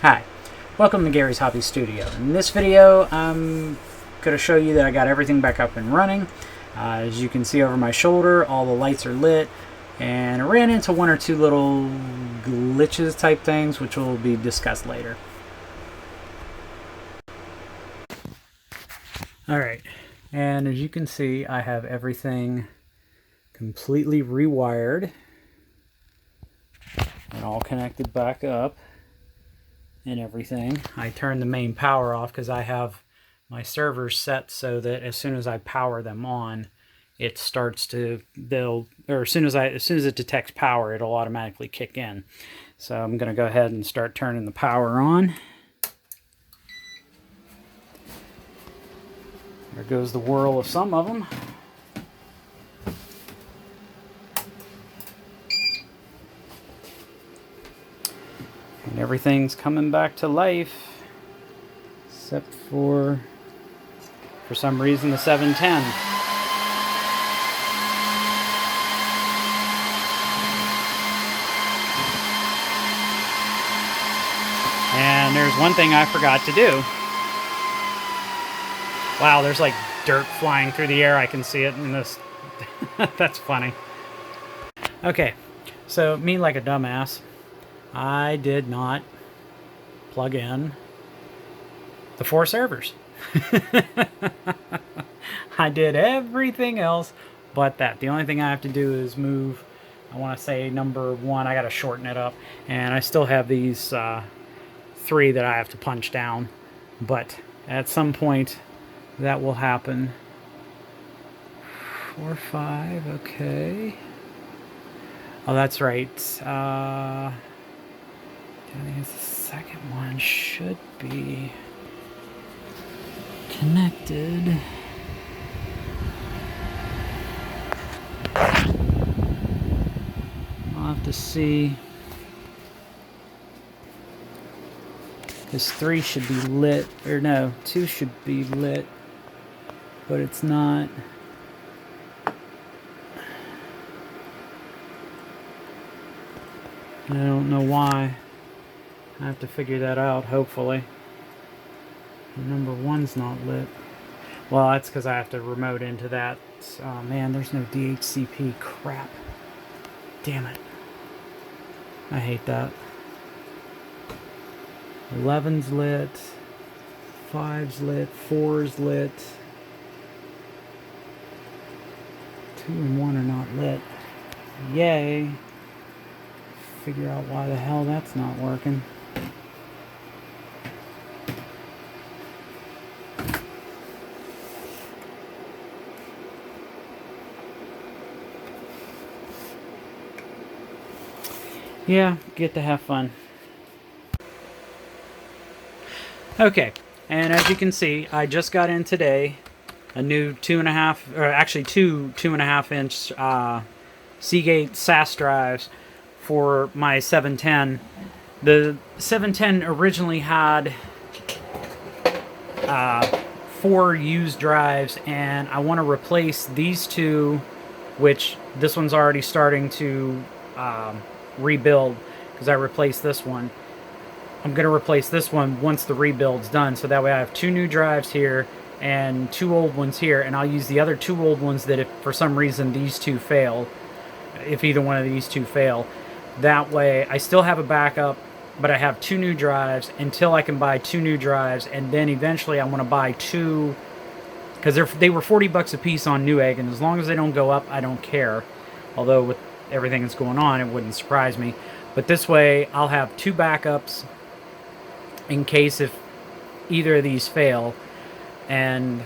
Hi, welcome to Gary's Hobby Studio. In this video, I'm going to show you that I got everything back up and running. As you can see over my shoulder, all the lights are lit, and I ran into one or two little glitches type things, which will be discussed later. Alright, and as you can see, I have everything completely rewired and all connected back up and everything. I turned the main power off because I have my servers set so that as soon as I power them on, it starts to build, or as soon as it detects power, it'll automatically kick in. So I'm going to go ahead and start turning the power on. There goes the whirl of some of them. And everything's coming back to life, except for some reason, the 710. And there's one thing I forgot to do. Wow, there's like dirt flying through the air. I can see it in this. That's funny. Okay, so me like a dumbass, I did not plug in the 4 servers. I did everything else but that. The only thing I have to do is move, I want to say number 1, I got to shorten it up, and I still have these 3 that I have to punch down, but at some point that will happen. 4, 5, okay. Oh, that's right. I think it's the second one should be connected. I'll have to see. This 3 should be lit, or no, 2 should be lit, but it's not. I don't know why. I have to figure that out, hopefully. Number 1's not lit. Well, that's because I have to remote into that. Oh man, there's no DHCP. Crap. Damn it. I hate that. 11's lit. 5's lit. 4's lit. 2 and 1 are not lit. Yay. Figure out why the hell that's not working. Yeah, get to have fun. Okay, and as you can see, I just got in today a new 2.5, or actually two 2.5 inch Seagate SAS drives for my 710. The 710 originally had 4 used drives, and I want to replace these 2, which this one's already starting to rebuild because I replaced this one. I'm going to replace this one once the rebuild's done, so that way I have 2 new drives here and 2 old ones here, and I'll use the other 2 old ones that if for some reason these 2 fail, if either one of these 2 fail, that way I still have a backup, but I have 2 new drives until I can buy 2 new drives, and then eventually I want to buy 2, because they were $40 a piece on Newegg, and as long as they don't go up, I don't care. Although with everything that's going on, it wouldn't surprise me. But this way, I'll have 2 backups in case if either of these fail. And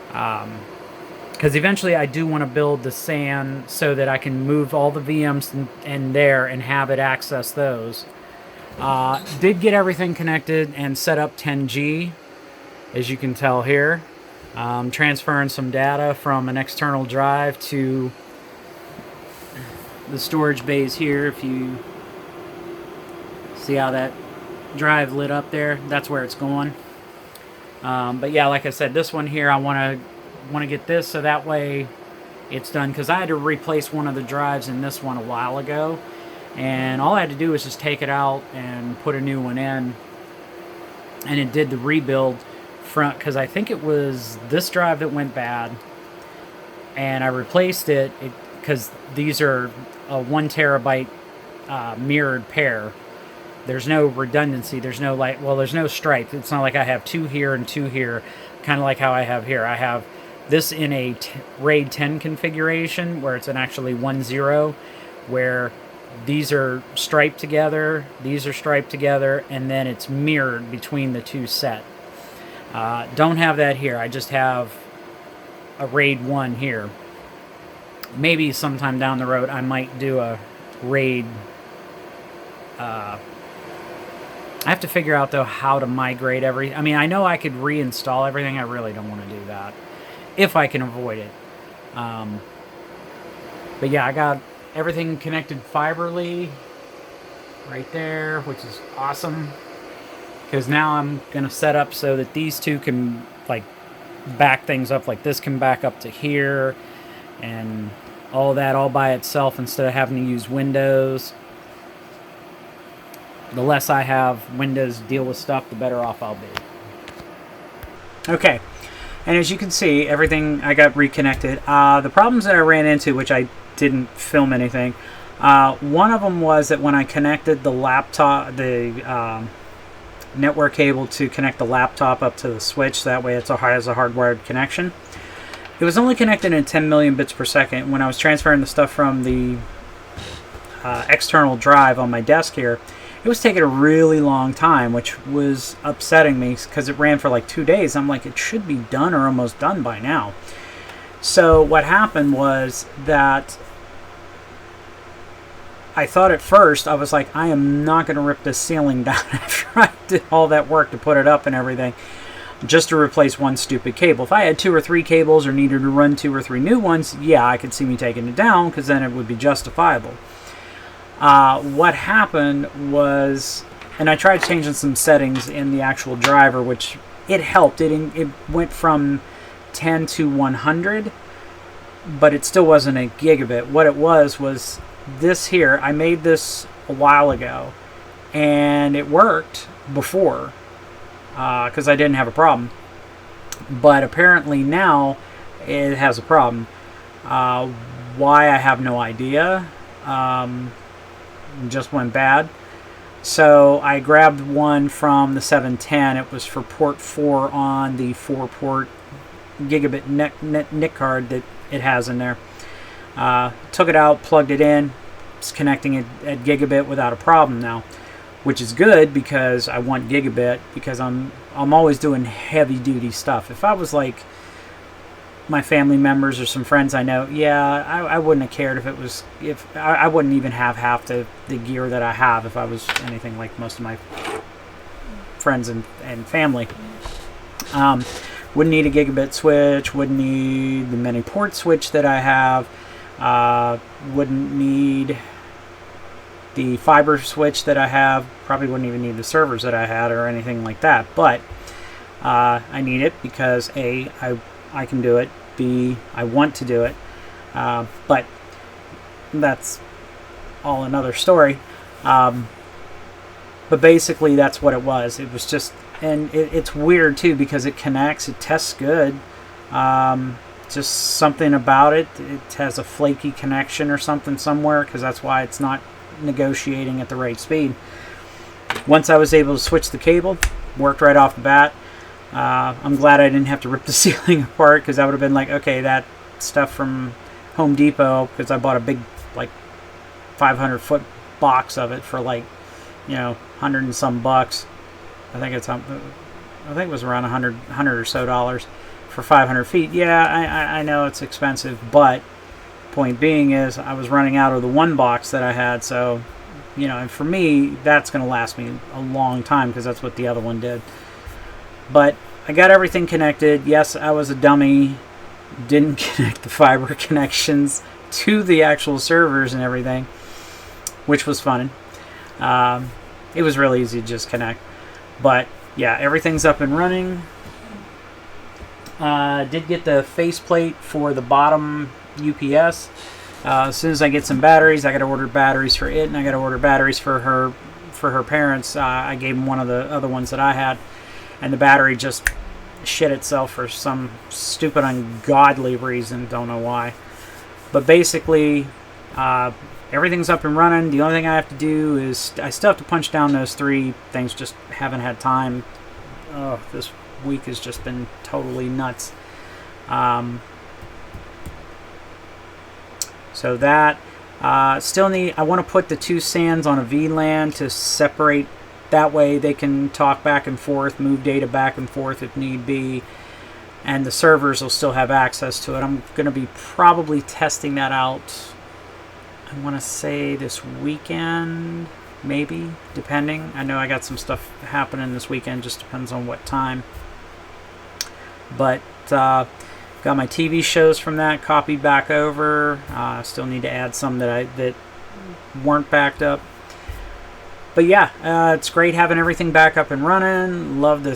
because eventually I do want to build the SAN so that I can move all the VMs in there and have it access those. Did get everything connected and set up 10G, as you can tell here. Transferring some data from an external drive to the storage bays here. If you see how that drive lit up there, that's where it's going. But yeah, like I said, this one here, I want to get this so that way it's done, because I had to replace one of the drives in this one a while ago, and all I had to do was just take it out and put a new one in, and it did the rebuild front, because I think it was this drive that went bad, and I replaced it because these are a 1 terabyte mirrored pair. There's no redundancy. There's no there's no stripe. It's not like I have 2 here and 2 here, kind of like how I have here. I have this in a RAID 10 configuration where it's an actually 1-0, where these are striped together, these are striped together, and then it's mirrored between the 2 set. Don't have that here. I just have a RAID 1 here. Maybe sometime down the road I might do a RAID. I have to figure out, though, how to migrate everything. I mean, I know I could reinstall everything. I really don't want to do that if I can avoid it. But yeah, I got everything connected fiberly right there, which is awesome. Because now I'm going to set up so that these two can, like, back things up. Like, this can back up to here. And all that all by itself instead of having to use Windows. The less I have Windows deal with stuff, the better off I'll be. Okay, and as you can see, everything I got reconnected. The problems that I ran into, which I didn't film anything, one of them was that when I connected the laptop, the network cable to connect the laptop up to the switch, that way it has a hardwired connection. It was only connected in 10 million bits per second. When I was transferring the stuff from the external drive on my desk here, it was taking a really long time, which was upsetting me because it ran for like 2 days. I'm like, it should be done or almost done by now. So what happened was that I thought at first, I was like, I am not going to rip this ceiling down after I did all that work to put it up and everything, just to replace one stupid cable. If I had 2 or 3 cables or needed to run 2 or 3 new ones, yeah, I could see me taking it down because then it would be justifiable. What happened was, and I tried changing some settings in the actual driver, which it helped. It went from 10 to 100, but it still wasn't a gigabit. What it was this here. I made this a while ago, and it worked before because I didn't have a problem. But apparently now it has a problem. Why, I have no idea. Just went bad. So I grabbed one from the 710. It was for port 4 on the 4-port gigabit NIC card that it has in there. Took it out, plugged it in. It's connecting it at gigabit without a problem now, which is good because I want gigabit, because I'm always doing heavy duty stuff. If I was like my family members or some friends I know, yeah, I wouldn't have cared if I wouldn't even have half the gear that I have if I was anything like most of my friends and family. Wouldn't need a gigabit switch, wouldn't need the many port switch that I have, wouldn't need the fiber switch that I have, probably wouldn't even need the servers that I had or anything like that, but I need it because A, I can do it, B, I want to do it, but that's all another story. But basically that's what it was. It was just, and it's weird too because it connects, it tests good, just something about it. It has a flaky connection or something somewhere, because that's why it's not negotiating at the right speed. Once I was able to switch the cable, worked right off the bat. I'm glad I didn't have to rip the ceiling apart, because I would have been like, okay, that stuff from Home Depot, because I bought a big like 500-foot box of it for like, 100 and some bucks. I think it was around 100 or so dollars for 500 feet. Yeah, I know it's expensive, but point being is I was running out of the one box that I had, so and for me that's going to last me a long time, because that's what the other one did. But I got everything connected. Yes, I was a dummy, didn't connect the fiber connections to the actual servers and everything, which was fun. It was really easy to just connect. But yeah, everything's up and running. Did get the faceplate for the bottom UPS. As soon as I get some batteries, I got to order batteries for it, and I got to order batteries for her parents. I gave them one of the other ones that I had, and the battery just shit itself for some stupid, ungodly reason. Don't know why. But basically, everything's up and running. The only thing I have to do is I still have to punch down those 3 things. Just haven't had time. Oh, this week has just been totally nuts. So that still need. I want to put the 2 SANs on a VLAN to separate. That way they can talk back and forth, move data back and forth if need be, and the servers will still have access to it. I'm going to be probably testing that out. I want to say this weekend, maybe, depending. I know I got some stuff happening this weekend. Just depends on what time. But got my TV shows from that copied back over. Still need to add some that weren't backed up. But yeah, it's great having everything back up and running. Love the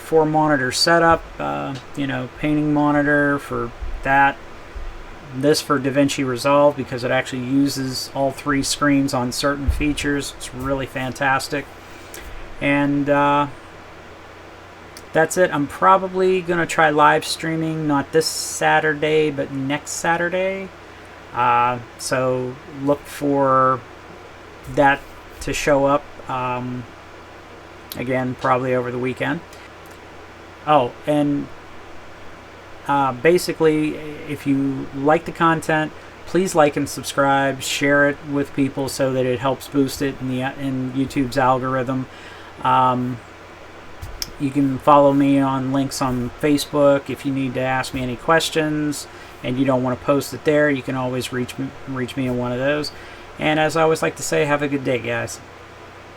4 monitor setup. Painting monitor for that. This for DaVinci Resolve because it actually uses all 3 screens on certain features. It's really fantastic. And that's it. I'm probably going to try live streaming, not this Saturday, but next Saturday. So look for that to show up. Again, probably over the weekend. Oh, and basically, if you like the content, please like and subscribe. Share it with people so that it helps boost it in YouTube's algorithm. You can follow me on links on Facebook. If you need to ask me any questions and you don't want to post it there, you can always reach me in one of those. And as I always like to say, have a good day, guys.